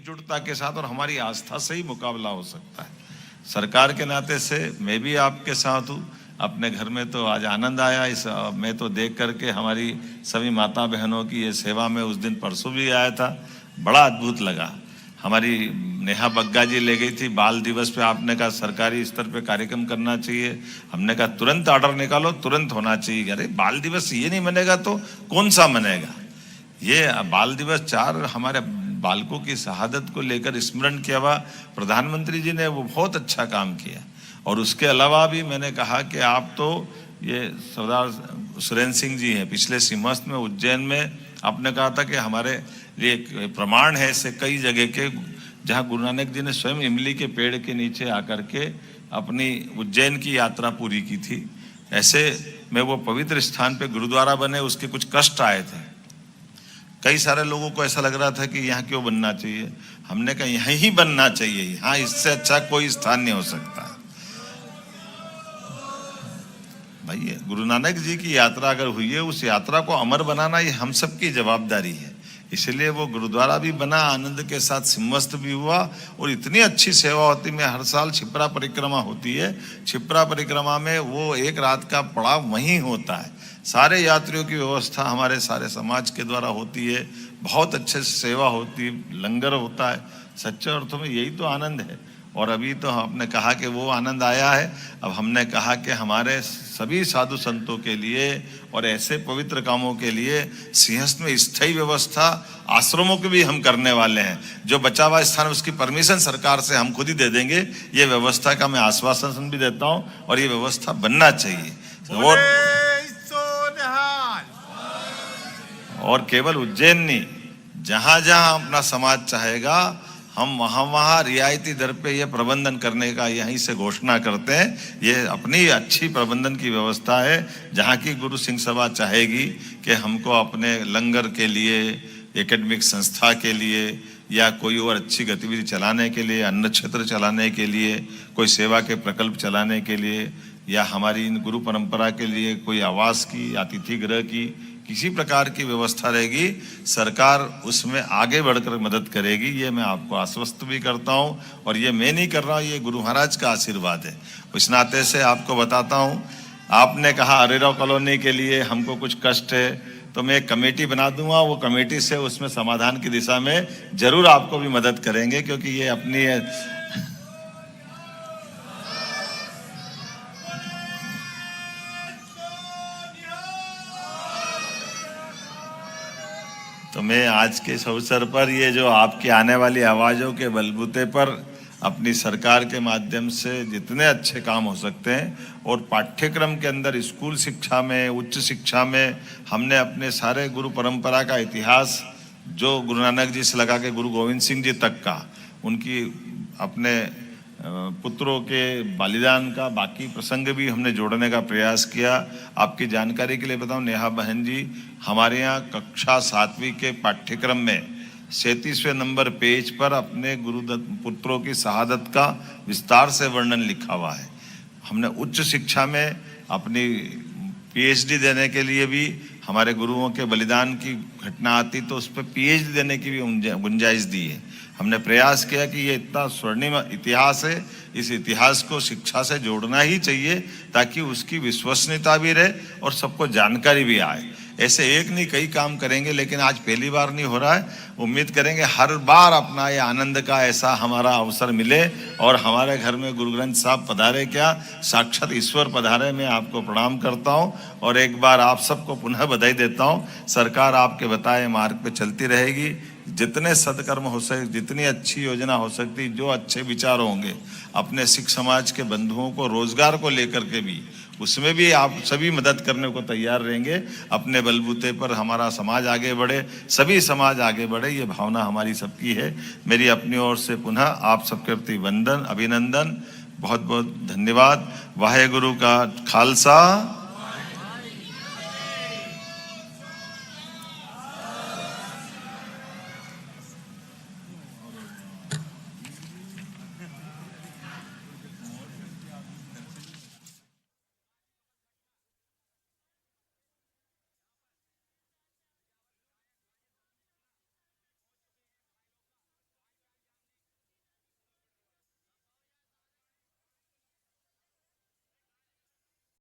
एकजुटता के साथ और हमारी आस्था से ही मुकाबला हो सकता है। सरकार के नाते से मैं भी आपके साथ हूँ। अपने घर में तो आज आनंद आया इस मैं तो देख करके हमारी सभी माता बहनों की ये सेवा में उस दिन परसों भी आया था, बड़ा अद्भुत लगा। हमारी नेहा बग्गा जी ले गई थी बाल दिवस पे, आपने कहा सरकारी स्तर पे कार्यक्रम करना चाहिए। हमने कहा तुरंत ऑर्डर निकालो, तुरंत होना चाहिए। अरे बाल दिवस ये नहीं मनेगा तो कौन सा मनेगा। ये बाल दिवस 4 हमारे बालकों की शहादत को लेकर स्मरण किया हुआ प्रधानमंत्री जी ने, वो बहुत अच्छा काम किया। और उसके अलावा भी मैंने कहा कि आप तो ये सरदार सुरेंद्र सिंह जी हैं, पिछले सिंहस्थ में उज्जैन में आपने कहा था कि हमारे लिए प्रमाण है ऐसे कई जगह के जहाँ गुरु नानक जी ने स्वयं इमली के पेड़ के नीचे आकर के अपनी उज्जैन की यात्रा पूरी की थी। ऐसे में वो पवित्र स्थान पे गुरुद्वारा बने, उसके कुछ कष्ट आए थे। कई सारे लोगों को ऐसा लग रहा था कि यहाँ क्यों बनना चाहिए। हमने कहा यहीं ही बनना चाहिए, यहाँ इससे अच्छा कोई स्थान नहीं हो सकता। भाई गुरु नानक जी की यात्रा अगर हुई है, उस यात्रा को अमर बनाना ये हम सबकी जवाबदारी है। इसलिए वो गुरुद्वारा भी बना, आनंद के साथ सिंहस्थ भी हुआ और इतनी अच्छी सेवा होती। मैं हर साल क्षिप्रा परिक्रमा होती है, क्षिप्रा परिक्रमा में वो एक रात का पड़ाव वहीं होता है। सारे यात्रियों की व्यवस्था हमारे सारे समाज के द्वारा होती है, बहुत अच्छे से सेवा होती है, लंगर होता है। सच्चे अर्थों में यही तो आनंद है। और अभी तो आपने कहा कि वो आनंद आया है। अब हमने कहा कि हमारे सभी साधु संतों के लिए और ऐसे पवित्र कामों के लिए सिंहस्थ में स्थायी व्यवस्था आश्रमों की भी हम करने वाले हैं। जो बचा हुआ स्थान उसकी परमिशन सरकार से हम खुद ही दे देंगे। ये व्यवस्था का मैं आश्वासन भी देता हूँ और ये व्यवस्था बनना चाहिए। और केवल उज्जैन नहीं, जहां जहां अपना समाज चाहेगा हम वहां रियायती दर पे ये प्रबंधन करने का यहीं से घोषणा करते हैं। ये अपनी अच्छी प्रबंधन की व्यवस्था है। जहां की गुरु सिंह सभा चाहेगी कि हमको अपने लंगर के लिए, एकेडमिक संस्था के लिए या कोई और अच्छी गतिविधि चलाने के लिए, अन्न क्षेत्र चलाने के लिए, कोई सेवा के प्रकल्प चलाने के लिए या हमारी इन गुरु परंपरा के लिए कोई आवास की, अतिथि गृह की, किसी प्रकार की व्यवस्था रहेगी, सरकार उसमें आगे बढ़कर मदद करेगी। ये मैं आपको आश्वस्त भी करता हूँ। और ये मैं नहीं कर रहा हूँ, ये गुरु महाराज का आशीर्वाद है। इस नाते से आपको बताता हूँ, आपने कहा अरेराव कॉलोनी के लिए हमको कुछ कष्ट है, तो मैं एक कमेटी बना दूंगा। वो कमेटी से उसमें समाधान की दिशा में जरूर आपको भी मदद करेंगे, क्योंकि ये अपनी तो मैं आज के इस अवसर पर ये जो आपकी आने वाली आवाज़ों के बलबूते पर अपनी सरकार के माध्यम से जितने अच्छे काम हो सकते हैं और पाठ्यक्रम के अंदर स्कूल शिक्षा में, उच्च शिक्षा में हमने अपने सारे गुरु परंपरा का इतिहास, जो गुरु नानक जी से लगा के गुरु गोविंद सिंह जी तक का, उनकी अपने पुत्रों के बलिदान का बाकी प्रसंग भी हमने जोड़ने का प्रयास किया। आपकी जानकारी के लिए बताऊं, नेहा बहन जी हमारे यहाँ कक्षा 7वीं के पाठ्यक्रम में 37वें नंबर पेज पर अपने गुरुदत्त पुत्रों की शहादत का विस्तार से वर्णन लिखा हुआ है। हमने उच्च शिक्षा में अपनी पीएचडी देने के लिए भी हमारे गुरुओं के बलिदान की घटना आती तो उस पर पीएचडी देने की भी गुंजाइश दी है। हमने प्रयास किया कि ये इतना स्वर्णिम इतिहास है, इस इतिहास को शिक्षा से जोड़ना ही चाहिए ताकि उसकी विश्वसनीयता भी रहे और सबको जानकारी भी आए। ऐसे एक नहीं कई काम करेंगे, लेकिन आज पहली बार नहीं हो रहा है। उम्मीद करेंगे हर बार अपना ये आनंद का ऐसा हमारा अवसर मिले और हमारे घर में गुरु ग्रंथ साहब पधारे, क्या साक्षात ईश्वर पधारे। मैं आपको प्रणाम करता हूँ और एक बार आप सबको पुनः बधाई देता हूँ। सरकार आपके बताए मार्ग पे चलती रहेगी। जितने सत्कर्म हो सके, जितनी अच्छी योजना हो सकती, जो अच्छे विचार होंगे अपने सिख समाज के बंधुओं को रोजगार को लेकर के भी, उसमें भी आप सभी मदद करने को तैयार रहेंगे। अपने बलबूते पर हमारा समाज आगे बढ़े, सभी समाज आगे बढ़े, ये भावना हमारी सबकी है। मेरी अपनी ओर से पुनः आप सबके प्रति वंदन, अभिनंदन, बहुत बहुत धन्यवाद। वाहे गुरु का खालसा।